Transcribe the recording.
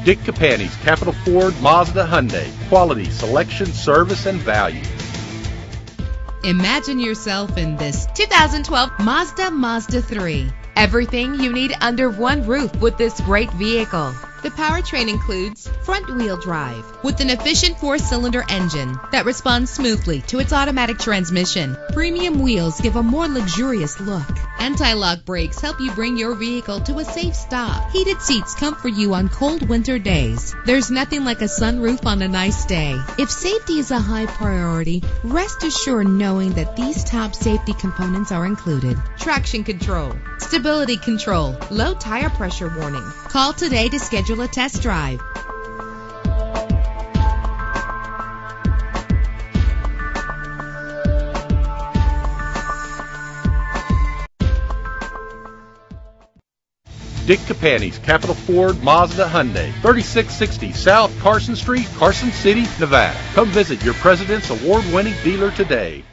Dick Capani's Capital Ford Mazda Hyundai. Quality, selection, service, and value. Imagine yourself in this 2012 Mazda 3. Everything you need under one roof with this great vehicle. The powertrain includes front-wheel drive with an efficient 4-cylinder engine that responds smoothly to its automatic transmission. Premium wheels give a more luxurious look. Anti-lock brakes help you bring your vehicle to a safe stop. Heated seats comfort you on cold winter days. There's nothing like a sunroof on a nice day. If safety is a high priority, rest assured knowing that these top safety components are included. Traction control, stability control, low tire pressure warning. Call today to schedule a test drive. Dick Capani's Capital Ford Mazda Hyundai, 3660 South Carson Street, Carson City, Nevada. Come visit your President's Award-winning dealer today.